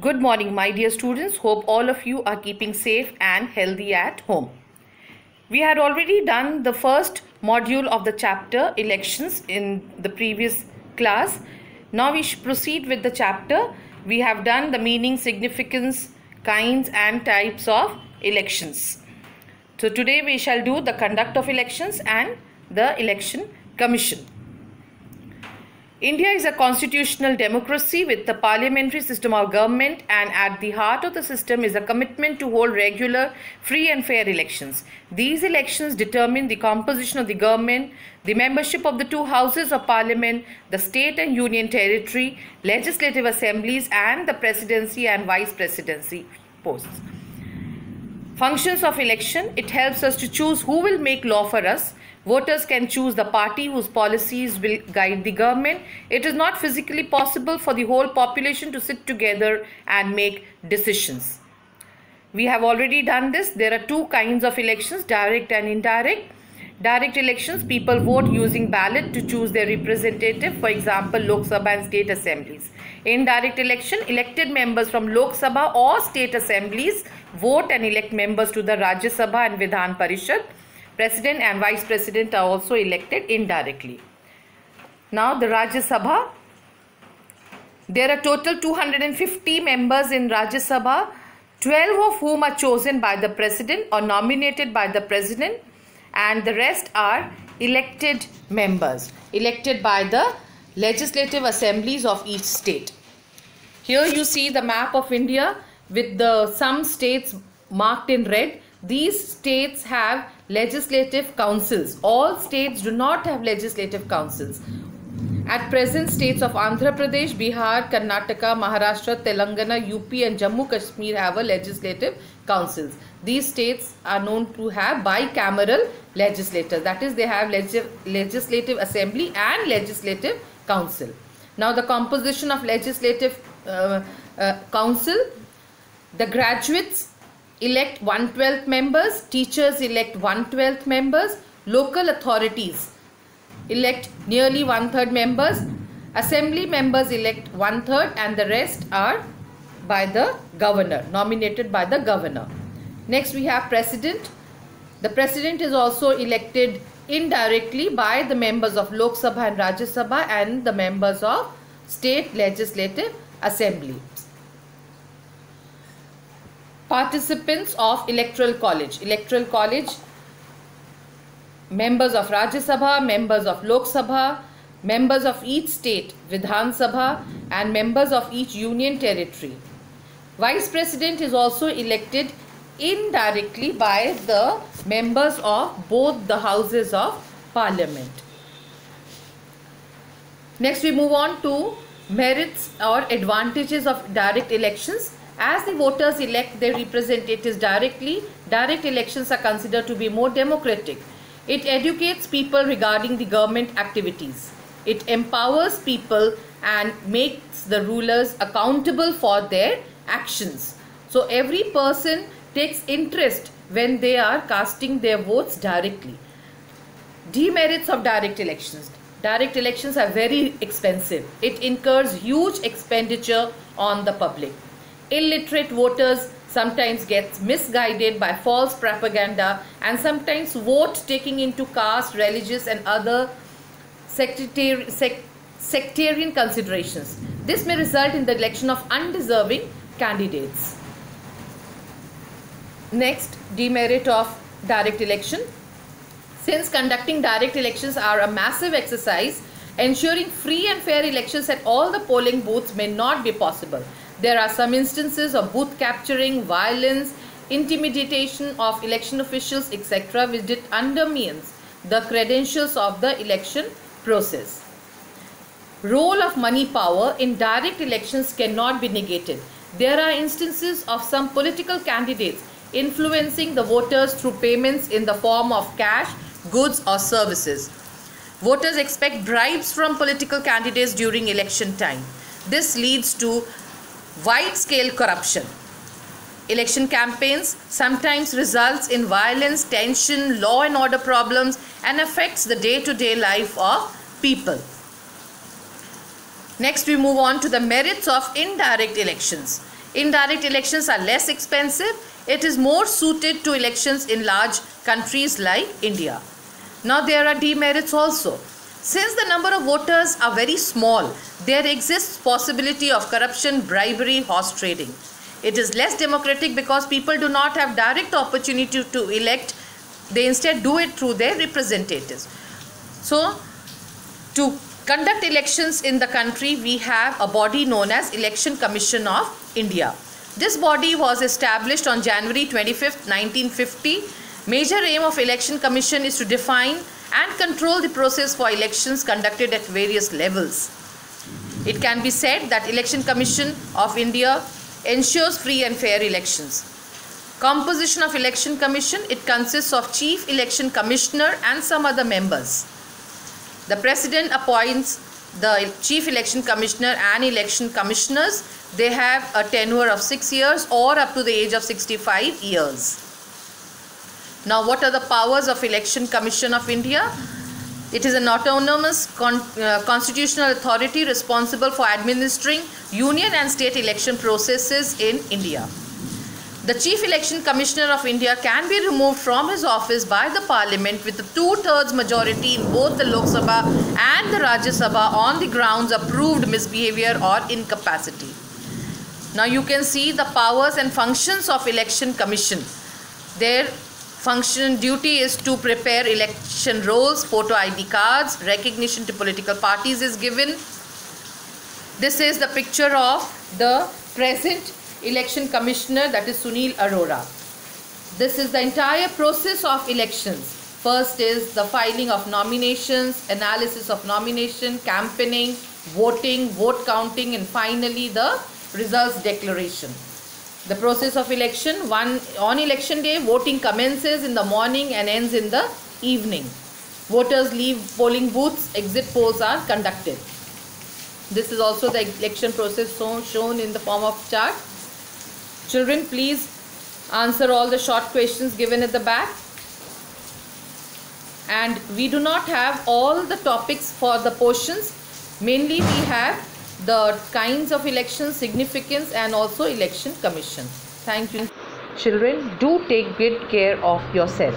Good morning, my dear students. Hope all of you are keeping safe and healthy at home. We had already done the first module of the chapter elections in the previous class. Now we should proceed with the chapter. We have done the meaning, significance, kinds and types of elections. So today we shall do the conduct of elections and the election commission. India is a constitutional democracy with a parliamentary system of government, and at the heart of the system is a commitment to hold regular, free and fair elections. These elections determine the composition of the government, the membership of the two houses of parliament, the state and union territory, legislative assemblies and the presidency and vice presidency posts. Functions of election: it helps us to choose who will make law for us. Voters can choose the party whose policies will guide the government. It is not physically possible for the whole population to sit together and make decisions. We have already done this. There are two kinds of elections, direct and indirect. Direct elections, people vote using ballot to choose their representative, for example, Lok Sabha and state assemblies. Indirect election, elected members from Lok Sabha or state assemblies vote and elect members to the Rajya Sabha and Vidhan Parishad. President and Vice President are also elected indirectly. Now the Rajya Sabha. There are total 250 members in Rajya Sabha, 12 of whom are chosen by the President or nominated by the President, and the rest are elected members, elected by the legislative assemblies of each state. Here you see the map of India with some states marked in red. These states have legislative councils. All states do not have legislative councils. At present, states of Andhra Pradesh, Bihar, Karnataka, Maharashtra, Telangana, UP and Jammu Kashmir have a legislative councils. These states are known to have bicameral legislators. That is, they have legislative assembly and legislative council. Now the composition of legislative council: the graduates elect 1/12 members, teachers elect 1/12 members, local authorities elect nearly 1/3 members, assembly members elect 1/3, and the rest are by the governor, nominated by the governor. Next we have president. The president is also elected indirectly by the members of Lok Sabha and Rajya Sabha and the members of state legislative assembly. Participants of electoral college. Electoral college: members of Rajya Sabha, members of Lok Sabha, members of each state Vidhan Sabha and members of each union territory. Vice President is also elected indirectly by the members of both the houses of parliament. Next we move on to merits or advantages of direct elections. As the voters elect their representatives directly, direct elections are considered to be more democratic. It educates people regarding the government activities. It empowers people and makes the rulers accountable for their actions. So every person takes interest when they are casting their votes directly. Demerits of direct elections. Direct elections are very expensive. It incurs huge expenditure on the public. Illiterate voters sometimes get misguided by false propaganda and sometimes vote taking into caste, religious and other sectarian considerations. This may result in the election of undeserving candidates. Next, demerit of direct election. Since conducting direct elections are a massive exercise, ensuring free and fair elections at all the polling booths may not be possible. There are some instances of booth capturing, violence, intimidation of election officials, etc., which it undermines the credentials of the election process. Role of money power in direct elections cannot be negated. There are instances of some political candidates influencing the voters through payments in the form of cash, goods or services. Voters expect bribes from political candidates during election time. This leads to wide-scale corruption. Election campaigns sometimes results in violence, tension, law and order problems and affects the day-to-day life of people. Next we move on to the merits of indirect elections. Indirect elections are less expensive. It is more suited to elections in large countries like India. Now there are demerits also. Since the number of voters are very small, there exists possibility of corruption, bribery, horse trading. It is less democratic because people do not have direct opportunity to elect. They instead do it through their representatives. So, to conduct elections in the country, we have a body known as Election Commission of India. This body was established on January 25th, 1950. Major aim of Election Commission is to define and control the process for elections conducted at various levels. It can be said that Election Commission of India ensures free and fair elections. Composition of Election Commission: it consists of Chief Election Commissioner and some other members. The President appoints the Chief Election Commissioner and Election Commissioners. They have a tenure of 6 years or up to the age of 65 years. Now, what are the powers of Election Commission of India? It is an autonomous constitutional authority responsible for administering union and state election processes in India. The Chief Election Commissioner of India can be removed from his office by the Parliament with a 2/3 majority in both the Lok Sabha and the Rajya Sabha on the grounds of proved misbehavior or incapacity. Now you can see the powers and functions of Election Commission. Their function duty is to prepare election rolls, photo ID cards, recognition to political parties is given. This is the picture of the present Election Commissioner, that is Sunil Arora. This is the entire process of elections. First is the filing of nominations, analysis of nomination, campaigning, voting, vote counting, and finally the results declaration. The process of election: on election day, voting commences in the morning and ends in the evening. Voters leave polling booths, exit polls are conducted. This is also the election process shown in the form of chart. Children, please answer all the short questions given at the back. And we do not have all the topics for the portions. Mainly we have the kinds of elections, significance, and also election commission. Thank you. Children, do take good care of yourself.